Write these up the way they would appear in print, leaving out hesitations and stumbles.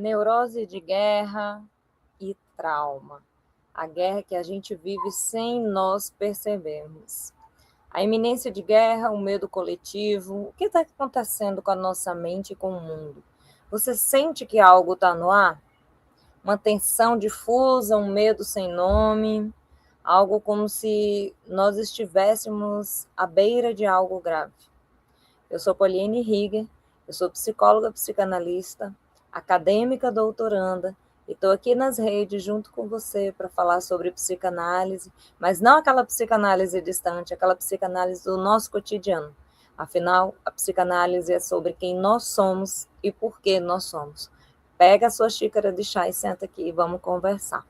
Neurose de guerra e trauma. A guerra que a gente vive sem nós percebermos. A iminência de guerra, o medo coletivo, o que está acontecendo com a nossa mente e com o mundo? Você sente que algo está no ar? Uma tensão difusa, um medo sem nome, algo como se nós estivéssemos à beira de algo grave. Eu sou Poliane Rieger, eu sou psicóloga psicanalista, acadêmica doutoranda, e estou aqui nas redes junto com você para falar sobre psicanálise, mas não aquela psicanálise distante, aquela psicanálise do nosso cotidiano. Afinal, a psicanálise é sobre quem nós somos e por que nós somos. Pega a sua xícara de chá e senta aqui e vamos conversar.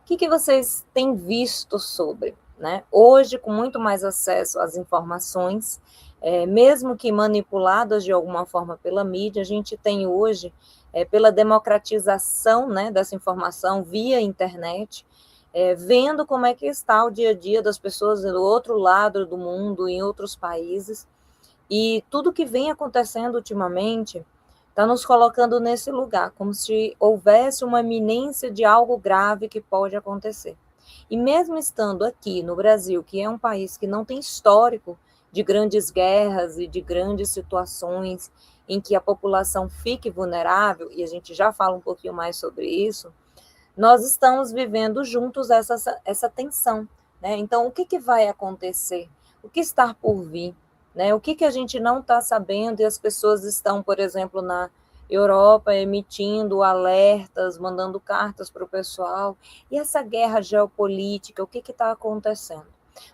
O que vocês têm visto sobre, né? Hoje, com muito mais acesso às informações, mesmo que manipuladas de alguma forma pela mídia, a gente tem hoje, pela democratização, né, dessa informação via internet, vendo como é que está o dia a dia das pessoas do outro lado do mundo, em outros países, e tudo que vem acontecendo ultimamente está nos colocando nesse lugar, como se houvesse uma iminência de algo grave que pode acontecer. E mesmo estando aqui no Brasil, que é um país que não tem histórico de grandes guerras e de grandes situações em que a população fique vulnerável, e a gente já fala um pouquinho mais sobre isso, nós estamos vivendo juntos essa tensão, né? Então, o que vai acontecer? O que está por vir? Né? O que a gente não está sabendo e as pessoas estão, por exemplo, na Europa emitindo alertas, mandando cartas para o pessoal. E essa guerra geopolítica, o que está acontecendo?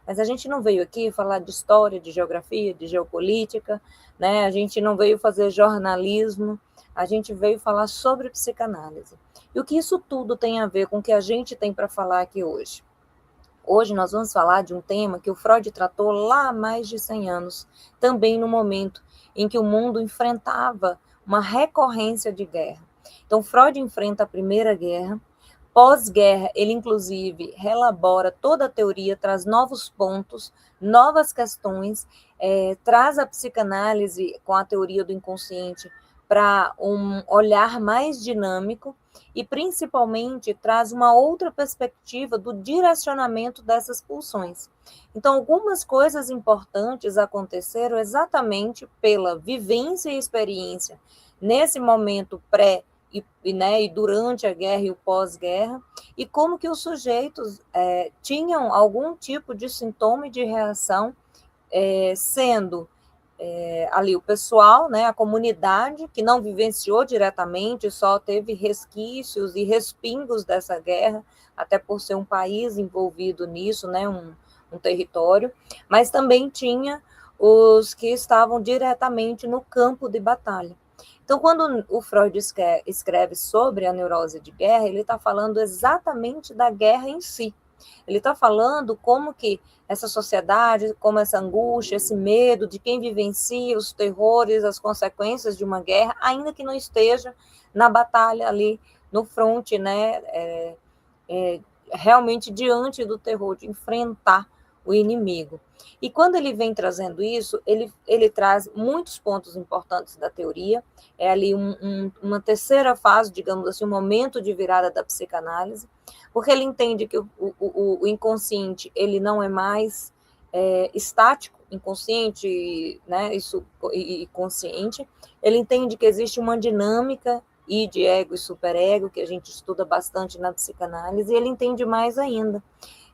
Mas a gente não veio aqui falar de história, de geografia, de geopolítica, né? A gente não veio fazer jornalismo, a gente veio falar sobre psicanálise. E o que isso tudo tem a ver com o que a gente tem para falar aqui hoje? Hoje nós vamos falar de um tema que o Freud tratou lá há mais de 100 anos, também no momento em que o mundo enfrentava uma recorrência de guerra. Então, Freud enfrenta a Primeira Guerra. Pós-guerra, ele inclusive relabora toda a teoria, traz novos pontos, novas questões, traz a psicanálise com a teoria do inconsciente para um olhar mais dinâmico e, principalmente, traz uma outra perspectiva do direcionamento dessas pulsões. Então, algumas coisas importantes aconteceram exatamente pela vivência e experiência nesse momento e durante a guerra e o pós-guerra, e como que os sujeitos tinham algum tipo de sintoma e de reação, sendo ali o pessoal, né, a comunidade, que não vivenciou diretamente, só teve resquícios e respingos dessa guerra, até por ser um país envolvido nisso, né, um território, mas também tinha os que estavam diretamente no campo de batalha. Então, quando o Freud escreve sobre a neurose de guerra, ele está falando exatamente da guerra em si. Ele está falando como que essa sociedade, como essa angústia, esse medo de quem vivencia os terrores, as consequências de uma guerra, ainda que não esteja na batalha ali no fronte, né, realmente diante do terror, de enfrentar o inimigo. E quando ele vem trazendo isso, ele traz muitos pontos importantes da teoria, é ali uma terceira fase, digamos assim, um momento de virada da psicanálise, porque ele entende que o inconsciente, ele não é mais estático, inconsciente, né, isso, e consciente, ele entende que existe uma dinâmica e de ego e superego, que a gente estuda bastante na psicanálise, e ele entende mais ainda,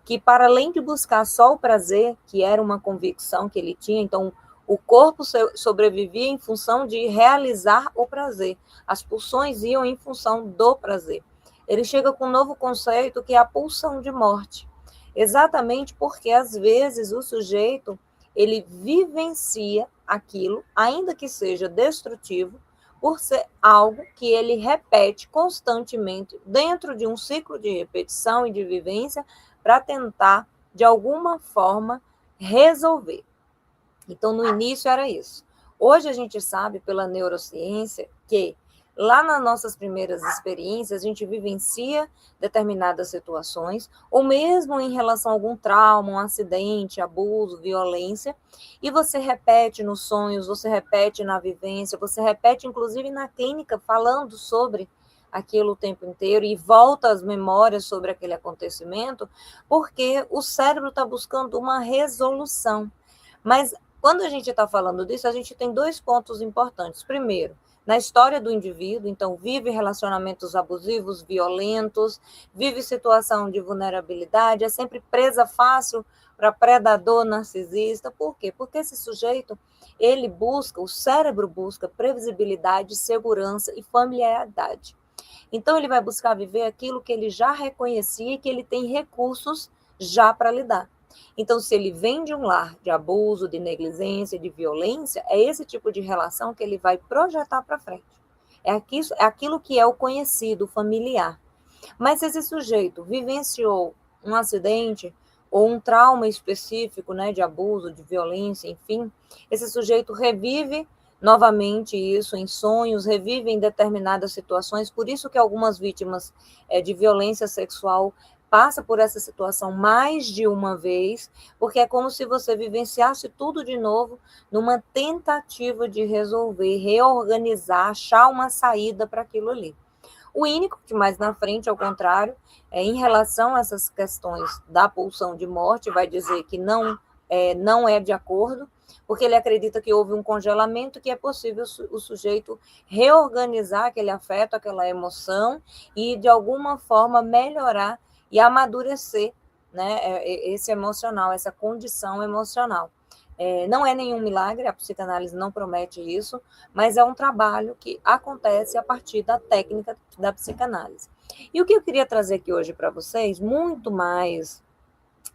que para além de buscar só o prazer, que era uma convicção que ele tinha, então o corpo sobrevivia em função de realizar o prazer, as pulsões iam em função do prazer. Ele chega com um novo conceito que é a pulsão de morte, exatamente porque às vezes o sujeito ele vivencia aquilo, ainda que seja destrutivo, por ser algo que ele repete constantemente dentro de um ciclo de repetição e de vivência, para tentar, de alguma forma, resolver. Então, no início era isso. Hoje a gente sabe, pela neurociência, que lá nas nossas primeiras experiências, a gente vivencia determinadas situações, ou mesmo em relação a algum trauma, um acidente, abuso, violência, e você repete nos sonhos, você repete na vivência, você repete, inclusive, na clínica, falando sobre aquilo o tempo inteiro e volta às memórias sobre aquele acontecimento, porque o cérebro está buscando uma resolução. Mas quando a gente está falando disso, a gente tem dois pontos importantes. Primeiro, na história do indivíduo, então vive relacionamentos abusivos, violentos, vive situação de vulnerabilidade, é sempre presa fácil para predador narcisista. Por quê? Porque esse sujeito, ele busca, o cérebro busca previsibilidade, segurança e familiaridade. Então ele vai buscar viver aquilo que ele já reconhecia e que ele tem recursos já para lidar. Então, se ele vem de um lar de abuso, de negligência, de violência, é esse tipo de relação que ele vai projetar para frente. É aquilo que é o conhecido, o familiar. Mas se esse sujeito vivenciou um acidente ou um trauma específico, né, de abuso, de violência, enfim, esse sujeito revive novamente isso em sonhos, revive em determinadas situações. Por isso que algumas vítimas de violência sexual passa por essa situação mais de uma vez, porque é como se você vivenciasse tudo de novo numa tentativa de resolver, reorganizar, achar uma saída para aquilo ali. O Winnicott, que mais na frente, ao contrário, em relação a essas questões da pulsão de morte, vai dizer que não é de acordo, porque ele acredita que houve um congelamento, que é possível o sujeito reorganizar aquele afeto, aquela emoção, e de alguma forma melhorar e amadurecer, né, esse emocional, essa condição emocional. Não é nenhum milagre, a psicanálise não promete isso, mas é um trabalho que acontece a partir da técnica da psicanálise. E o que eu queria trazer aqui hoje para vocês, muito mais,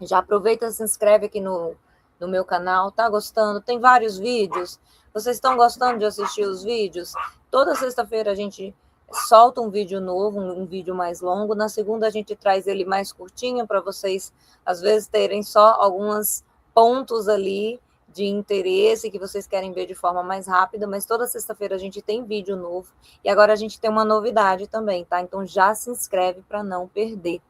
já aproveita e se inscreve aqui no meu canal, tá gostando? Tem vários vídeos, vocês estão gostando de assistir os vídeos? Toda sexta-feira a gente solta um vídeo novo, um vídeo mais longo, na segunda a gente traz ele mais curtinho, para vocês, às vezes, terem só alguns pontos ali de interesse que vocês querem ver de forma mais rápida, mas toda sexta-feira a gente tem vídeo novo, e agora a gente tem uma novidade também, tá? Então já se inscreve para não perder.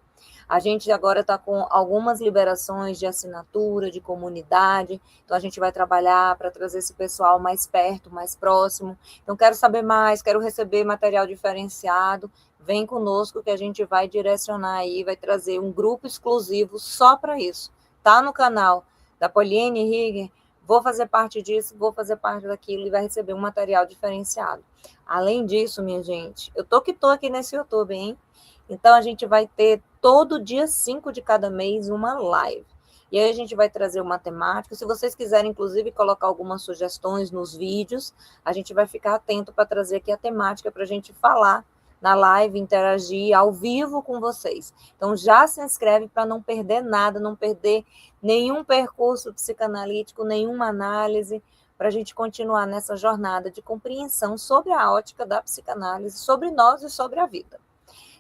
A gente agora está com algumas liberações de assinatura, de comunidade, então a gente vai trabalhar para trazer esse pessoal mais perto, mais próximo. Então, quero saber mais, quero receber material diferenciado, vem conosco que a gente vai direcionar aí, vai trazer um grupo exclusivo só para isso. Tá no canal da Poliane Rigger, vou fazer parte disso, vou fazer parte daquilo e vai receber um material diferenciado. Além disso, minha gente, eu tô aqui nesse YouTube, hein? Então, a gente vai ter todo dia 5 de cada mês uma live. E aí a gente vai trazer uma temática. Se vocês quiserem, inclusive, colocar algumas sugestões nos vídeos, a gente vai ficar atento para trazer aqui a temática para a gente falar na live, interagir ao vivo com vocês. Então, já se inscreve para não perder nada, não perder nenhum percurso psicanalítico, nenhuma análise, para a gente continuar nessa jornada de compreensão sobre a ótica da psicanálise, sobre nós e sobre a vida.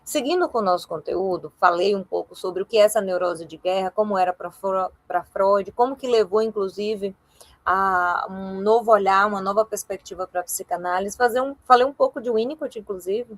Seguindo com o nosso conteúdo, falei um pouco sobre o que é essa neurose de guerra, como era para Freud, como que levou, inclusive, a um novo olhar, uma nova perspectiva para a psicanálise. Falei um pouco de Winnicott, inclusive,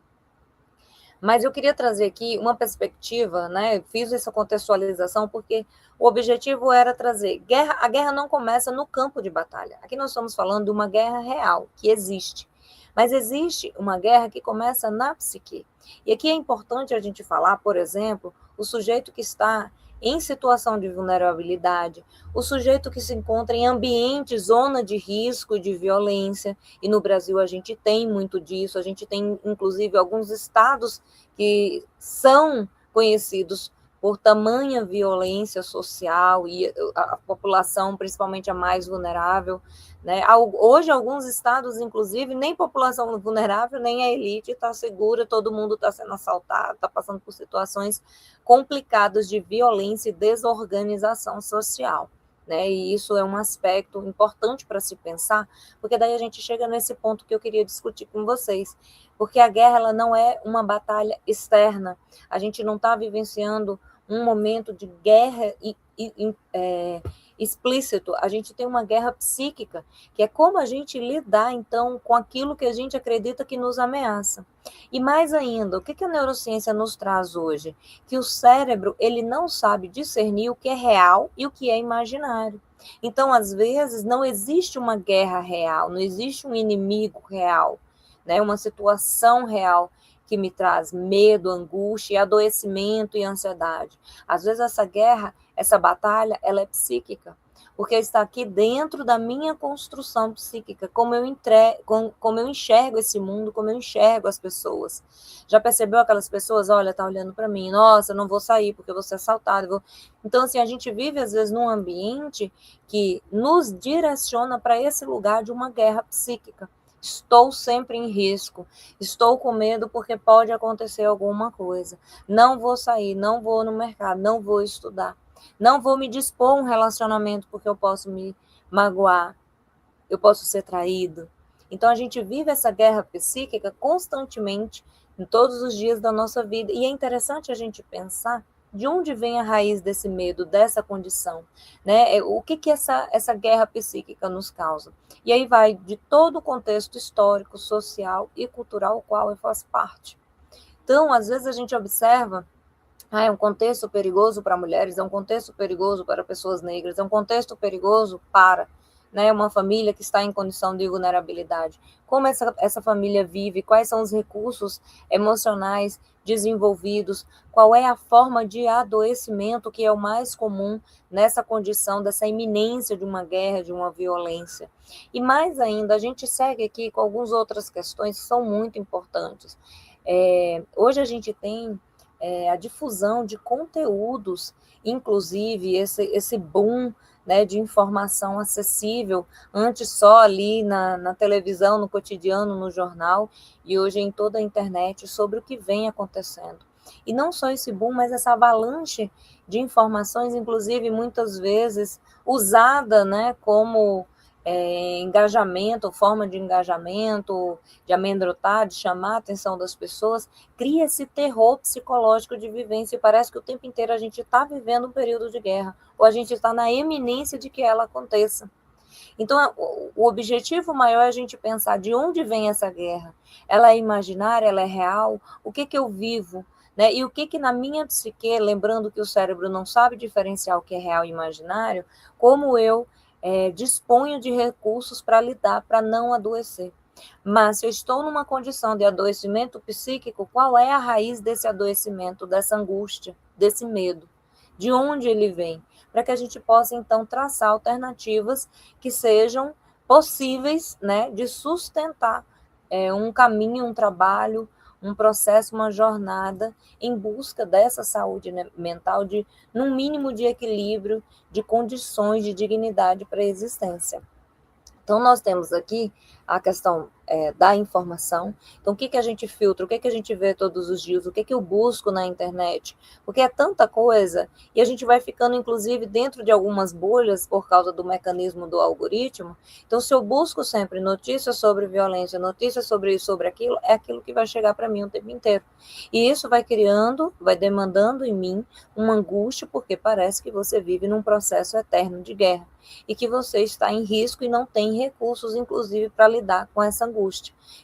mas eu queria trazer aqui uma perspectiva, né? Fiz essa contextualização porque o objetivo era trazer a guerra não começa no campo de batalha. Aqui nós estamos falando de uma guerra real, que existe. Mas existe uma guerra que começa na psique. E aqui é importante a gente falar, por exemplo, o sujeito que está em situação de vulnerabilidade, o sujeito que se encontra em ambiente, zona de risco de violência, e no Brasil a gente tem muito disso, a gente tem, inclusive, alguns estados que são conhecidos por tamanha violência social e a população, principalmente a mais vulnerável, né? Hoje, alguns estados, inclusive, nem população vulnerável, nem a elite está segura, todo mundo está sendo assaltado, está passando por situações complicadas de violência e desorganização social, né? E isso é um aspecto importante para se pensar, porque daí a gente chega nesse ponto que eu queria discutir com vocês, porque a guerra ela não é uma batalha externa, a gente não está vivenciando um momento de guerra explícito, a gente tem uma guerra psíquica, que é como a gente lidar, então, com aquilo que a gente acredita que nos ameaça. E mais ainda, o que a neurociência nos traz hoje? Que o cérebro, ele não sabe discernir o que é real e o que é imaginário. Então, às vezes, não existe uma guerra real, não existe um inimigo real, né? Uma situação real que me traz medo, angústia, adoecimento e ansiedade. Às vezes essa guerra, essa batalha, ela é psíquica, porque está aqui dentro da minha construção psíquica, como eu enxergo esse mundo, como eu enxergo as pessoas. Já percebeu aquelas pessoas, olha, tá olhando para mim, nossa, eu não vou sair porque eu vou ser assaltado. Então, assim, a gente vive, às vezes, num ambiente que nos direciona para esse lugar de uma guerra psíquica. Estou sempre em risco, estou com medo porque pode acontecer alguma coisa. Não vou sair, não vou no mercado, não vou estudar. Não vou me dispor a um relacionamento porque eu posso me magoar, eu posso ser traído. Então a gente vive essa guerra psíquica constantemente em todos os dias da nossa vida. E é interessante a gente pensar de onde vem a raiz desse medo, dessa condição, né? O que essa guerra psíquica nos causa? E aí vai de todo o contexto histórico, social e cultural, o qual eu faço parte. Então, às vezes a gente observa é um contexto perigoso para mulheres, é um contexto perigoso para pessoas negras, é um contexto perigoso para, né, uma família que está em condição de vulnerabilidade. Como essa família vive, quais são os recursos emocionais desenvolvidos, qual é a forma de adoecimento que é o mais comum nessa condição dessa iminência de uma guerra, de uma violência. E mais ainda, a gente segue aqui com algumas outras questões que são muito importantes. Hoje a gente tem a difusão de conteúdos, inclusive esse boom, né, de informação acessível, antes só ali na televisão, no cotidiano, no jornal, e hoje em toda a internet, sobre o que vem acontecendo. E não só esse boom, mas essa avalanche de informações, inclusive muitas vezes usada, né, como engajamento, forma de engajamento, de amedrontar, de chamar a atenção das pessoas, cria esse terror psicológico de vivência e parece que o tempo inteiro a gente está vivendo um período de guerra, ou a gente está na eminência de que ela aconteça. Então, o objetivo maior é a gente pensar de onde vem essa guerra. Ela é imaginária, ela é real? O que eu vivo? Né? E o que na minha psique, lembrando que o cérebro não sabe diferenciar o que é real e imaginário, como eu disponho de recursos para lidar, para não adoecer. Mas se eu estou numa condição de adoecimento psíquico, qual é a raiz desse adoecimento, dessa angústia, desse medo? De onde ele vem? Para que a gente possa, então, traçar alternativas que sejam possíveis, né, de sustentar um caminho, um trabalho, um processo, uma jornada em busca dessa saúde, né, mental, de num mínimo de equilíbrio, de condições de dignidade para a existência. Então, nós temos aqui a questão da informação. Então, o que a gente filtra, o que a gente vê todos os dias, o que eu busco na internet, porque é tanta coisa, e a gente vai ficando, inclusive, dentro de algumas bolhas por causa do mecanismo do algoritmo. Então, se eu busco sempre notícias sobre violência, notícias sobre isso, sobre aquilo, é aquilo que vai chegar para mim o tempo inteiro. E isso vai criando, vai demandando em mim uma angústia, porque parece que você vive num processo eterno de guerra e que você está em risco e não tem recursos, inclusive, para lidar com essa angústia.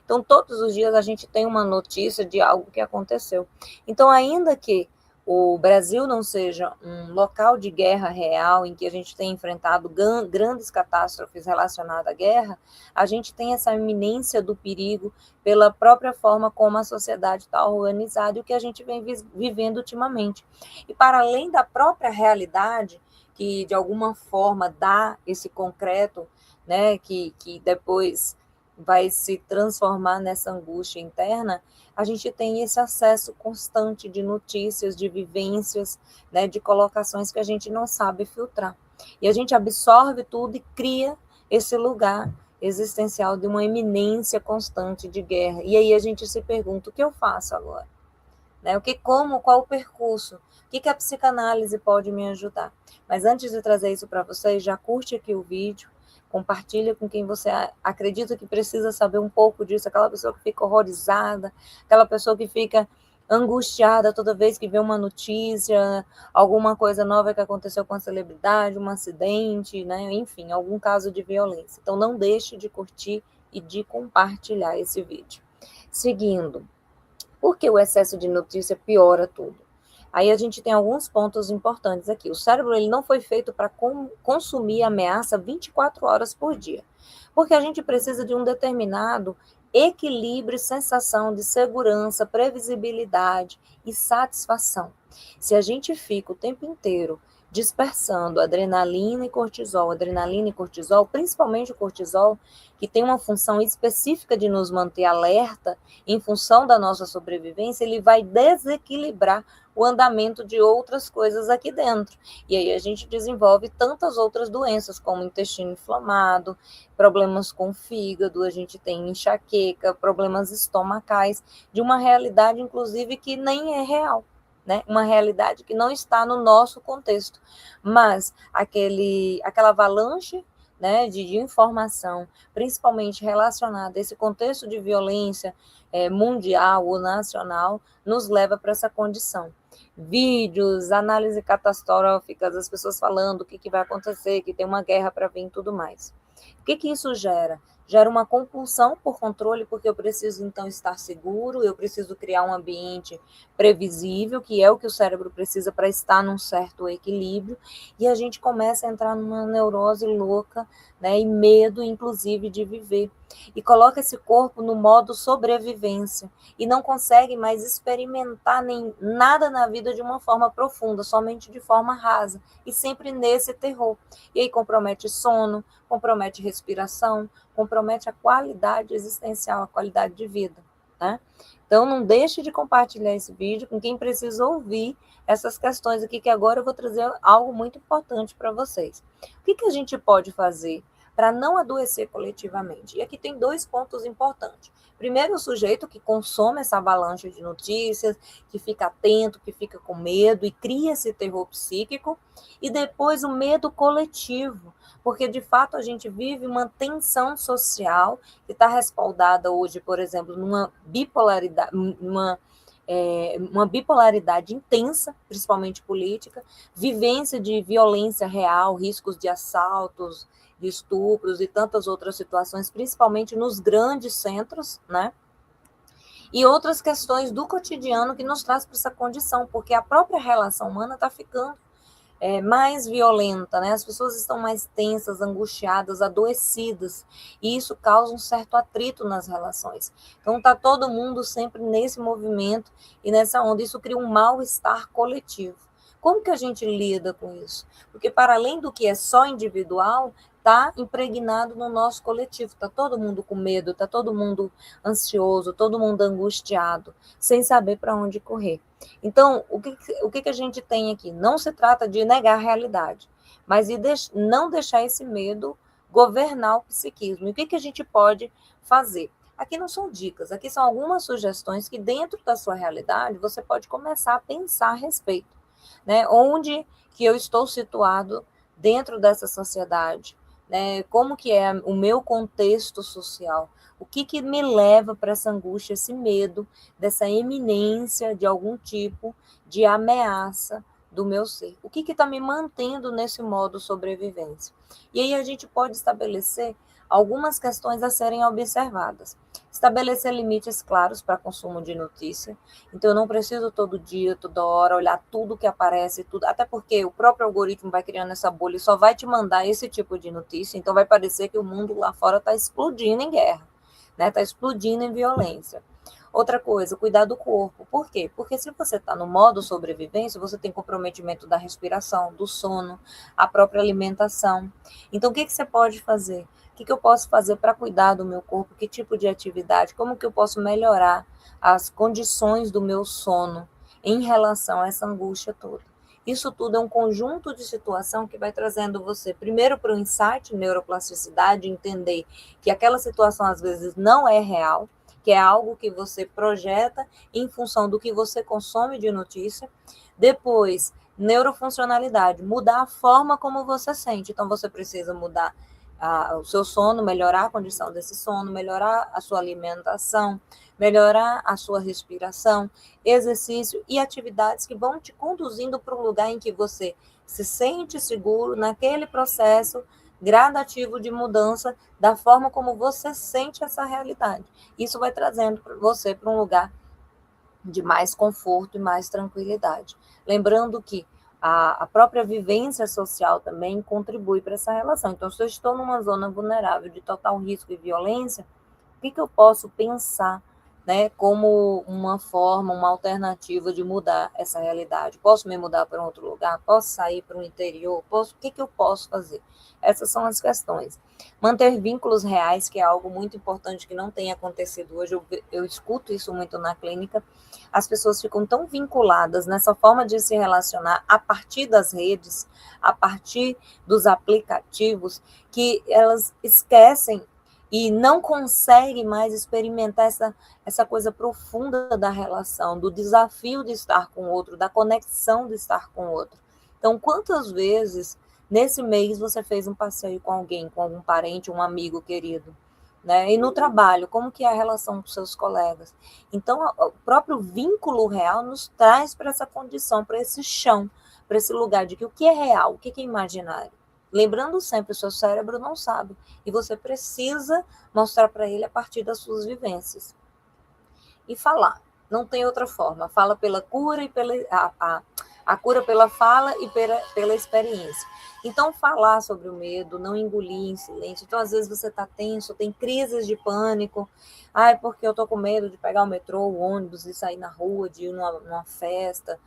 Então, todos os dias a gente tem uma notícia de algo que aconteceu. Então, ainda que o Brasil não seja um local de guerra real, em que a gente tem enfrentado grandes catástrofes relacionadas à guerra, a gente tem essa iminência do perigo pela própria forma como a sociedade está organizada e o que a gente vem vivendo ultimamente. E para além da própria realidade, que de alguma forma dá esse concreto, né, que depois vai se transformar nessa angústia interna, a gente tem esse acesso constante de notícias, de vivências, né, de colocações que a gente não sabe filtrar. E a gente absorve tudo e cria esse lugar existencial de uma iminência constante de guerra. E aí a gente se pergunta, o que eu faço agora? Né? Qual o percurso? O que a psicanálise pode me ajudar? Mas antes de trazer isso para vocês, já curte aqui o vídeo, compartilha com quem você acredita que precisa saber um pouco disso, aquela pessoa que fica horrorizada, aquela pessoa que fica angustiada toda vez que vê uma notícia, alguma coisa nova que aconteceu com a celebridade, um acidente, né? Enfim, algum caso de violência. Então não deixe de curtir e de compartilhar esse vídeo. Seguindo, porque o excesso de notícia piora tudo. Aí a gente tem alguns pontos importantes aqui. O cérebro ele não foi feito para consumir ameaça 24 horas por dia, porque a gente precisa de um determinado equilíbrio e sensação de segurança, previsibilidade e satisfação. Se a gente fica o tempo inteiro dispersando adrenalina e cortisol, principalmente o cortisol, que tem uma função específica de nos manter alerta em função da nossa sobrevivência, ele vai desequilibrar o andamento de outras coisas aqui dentro. E aí a gente desenvolve tantas outras doenças, como intestino inflamado, problemas com o fígado, a gente tem enxaqueca, problemas estomacais, de uma realidade, inclusive, que nem é real. Né? Uma realidade que não está no nosso contexto, mas aquela avalanche, né, de informação, principalmente relacionada a esse contexto de violência mundial ou nacional, nos leva para essa condição. Vídeos, análise catastróficas, as pessoas falando o que vai acontecer, que tem uma guerra para vir e tudo mais. O que isso gera? Gera uma compulsão por controle, porque eu preciso então estar seguro, eu preciso criar um ambiente previsível, que é o que o cérebro precisa para estar num certo equilíbrio, e a gente começa a entrar numa neurose louca, né, e medo, inclusive, de viver. E coloca esse corpo no modo sobrevivência, e não consegue mais experimentar nem nada na vida de uma forma profunda, somente de forma rasa, e sempre nesse terror. E aí compromete sono, compromete respiração, compromete a qualidade existencial, a qualidade de vida, né? Então, não deixe de compartilhar esse vídeo com quem precisa ouvir essas questões aqui, que agora eu vou trazer algo muito importante para vocês. O que a gente pode fazer para não adoecer coletivamente? E aqui tem 2 pontos importantes. Primeiro, o sujeito que consome essa avalanche de notícias, que fica atento, que fica com medo e cria esse terror psíquico. E depois, o medo coletivo, porque de fato a gente vive uma tensão social que está respaldada hoje, por exemplo, numa bipolaridade, uma bipolaridade intensa, principalmente política, vivência de violência real, riscos de assaltos, de estupros e tantas outras situações, principalmente nos grandes centros, né? E outras questões do cotidiano que nos traz para essa condição, porque a própria relação humana está ficando mais violenta, né? As pessoas estão mais tensas, angustiadas, adoecidas, e isso causa um certo atrito nas relações. Então, está todo mundo sempre nesse movimento e nessa onda. Isso cria um mal-estar coletivo. Como que a gente lida com isso? Porque, para além do que é só individual, está impregnado no nosso coletivo. Está todo mundo com medo, está todo mundo ansioso, todo mundo angustiado, sem saber para onde correr. Então, o que a gente tem aqui? Não se trata de negar a realidade, mas de não deixar esse medo governar o psiquismo. E o que a gente pode fazer? Aqui não são dicas, aqui são algumas sugestões que dentro da sua realidade você pode começar a pensar a respeito, né? Onde que eu estou situado dentro dessa sociedade, né? Como que é o meu contexto social? O que me leva para essa angústia, esse medo, dessa iminência de algum tipo de ameaça do meu ser? O que está me mantendo nesse modo sobrevivência? E aí a gente pode estabelecer algumas questões a serem observadas. Estabelecer limites claros para consumo de notícia. Então, eu não preciso todo dia, toda hora, olhar tudo que aparece, tudo, até porque o próprio algoritmo vai criando essa bolha e só vai te mandar esse tipo de notícia. Então, vai parecer que o mundo lá fora está explodindo em guerra, né? Está explodindo em violência. Outra coisa, cuidar do corpo. Por quê? Porque se você está no modo sobrevivência, você tem comprometimento da respiração, do sono, a própria alimentação. Então, o que você pode fazer? O que eu posso fazer para cuidar do meu corpo? Que tipo de atividade? Como que eu posso melhorar as condições do meu sono em relação a essa angústia toda? Isso tudo é um conjunto de situação que vai trazendo você, primeiro, para o insight, neuroplasticidade, entender que aquela situação às vezes não é real, que é algo que você projeta em função do que você consome de notícia. Depois, neurofuncionalidade, mudar a forma como você sente. Então, você precisa mudar o seu sono, melhorar a condição desse sono, melhorar a sua alimentação, melhorar a sua respiração, exercício e atividades que vão te conduzindo para um lugar em que você se sente seguro naquele processo gradativo de mudança da forma como você sente essa realidade. Isso vai trazendo você para um lugar de mais conforto e mais tranquilidade. Lembrando que a própria vivência social também contribui para essa relação. Então, se eu estou numa zona vulnerável de total risco e violência, que eu posso pensar, né, como uma forma, uma alternativa de mudar essa realidade? Posso me mudar para um outro lugar? Posso sair para o interior? O que eu posso fazer? Essas são as questões. Manter vínculos reais, que é algo muito importante que não tem acontecido hoje, eu escuto isso muito na clínica. As pessoas ficam tão vinculadas nessa forma de se relacionar a partir das redes, a partir dos aplicativos, que elas esquecem e não conseguem mais experimentar essa coisa profunda da relação, do desafio de estar com o outro, da conexão de estar com o outro. Então, quantas vezes nesse mês você fez um passeio com alguém, com algum parente, um amigo querido? Né? E no trabalho, como que é a relação com seus colegas? Então, o próprio vínculo real nos traz para essa condição, para esse chão, para esse lugar de que o que é real, o que é imaginário. Lembrando sempre, o seu cérebro não sabe, e você precisa mostrar para ele a partir das suas vivências. E falar, não tem outra forma, fala pela cura e a cura pela fala e pela experiência. Então, falar sobre o medo, não engolir em silêncio. Então, às vezes você está tenso, tem crises de pânico. Ai, porque eu estou com medo de pegar o metrô, o ônibus, de sair na rua, de ir numa festa,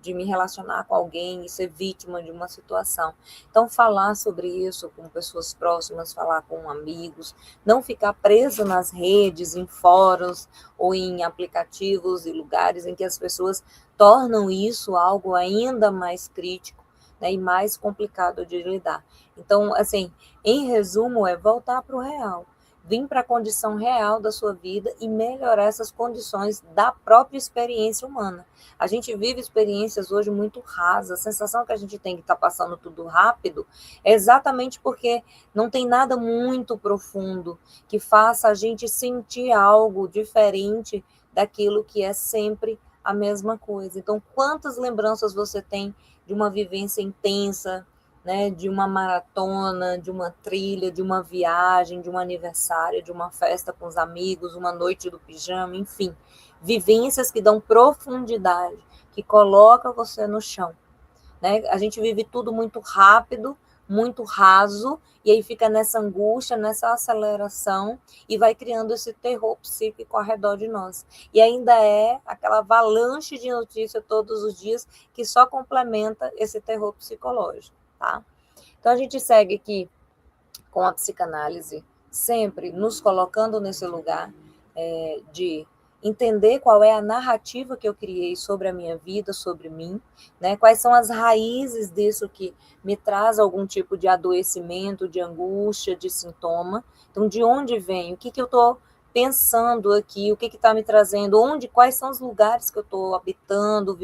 de me relacionar com alguém e ser vítima de uma situação. Então, falar sobre isso com pessoas próximas, falar com amigos, não ficar preso nas redes, em fóruns ou em aplicativos e lugares em que as pessoas tornam isso algo ainda mais crítico, né, e mais complicado de lidar. Então, assim, em resumo, é voltar para o real. Vir para a condição real da sua vida e melhorar essas condições da própria experiência humana. A gente vive experiências hoje muito rasas, a sensação que a gente tem que está passando tudo rápido é exatamente porque não tem nada muito profundo que faça a gente sentir algo diferente daquilo que é sempre a mesma coisa. Então, quantas lembranças você tem de uma vivência intensa, né, de uma maratona, de uma trilha, de uma viagem, de um aniversário, de uma festa com os amigos, uma noite do pijama, enfim, vivências que dão profundidade, que colocam você no chão, né? A gente vive tudo muito rápido, muito raso, e aí fica nessa angústia, nessa aceleração, e vai criando esse terror psíquico ao redor de nós. E ainda é aquela avalanche de notícia todos os dias que só complementa esse terror psicológico, tá? Então a gente segue aqui com a psicanálise, sempre nos colocando nesse lugar de entender qual é a narrativa que eu criei sobre a minha vida, sobre mim, né? Quais são as raízes disso que me traz algum tipo de adoecimento, de angústia, de sintoma. Então, de onde vem? O que eu estou pensando aqui? O que está me trazendo? Quais são os lugares que eu estou habitando,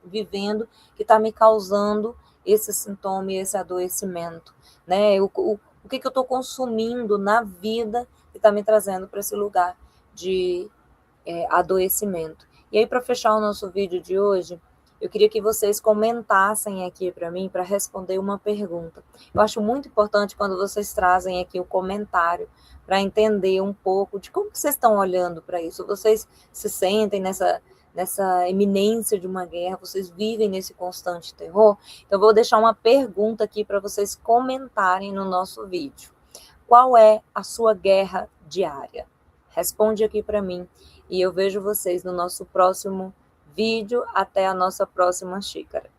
vivendo, que está me causando esse sintoma e esse adoecimento, né? O que eu estou consumindo na vida que está me trazendo para esse lugar de adoecimento. E aí, para fechar o nosso vídeo de hoje, eu queria que vocês comentassem aqui para mim, para responder uma pergunta. Eu acho muito importante quando vocês trazem aqui o comentário, para entender um pouco de como que vocês estão olhando para isso. Vocês se sentem nessa iminência de uma guerra, vocês vivem nesse constante terror? Então, eu vou deixar uma pergunta aqui para vocês comentarem no nosso vídeo. Qual é a sua guerra diária? Responde aqui para mim. E eu vejo vocês no nosso próximo vídeo. Até a nossa próxima xícara.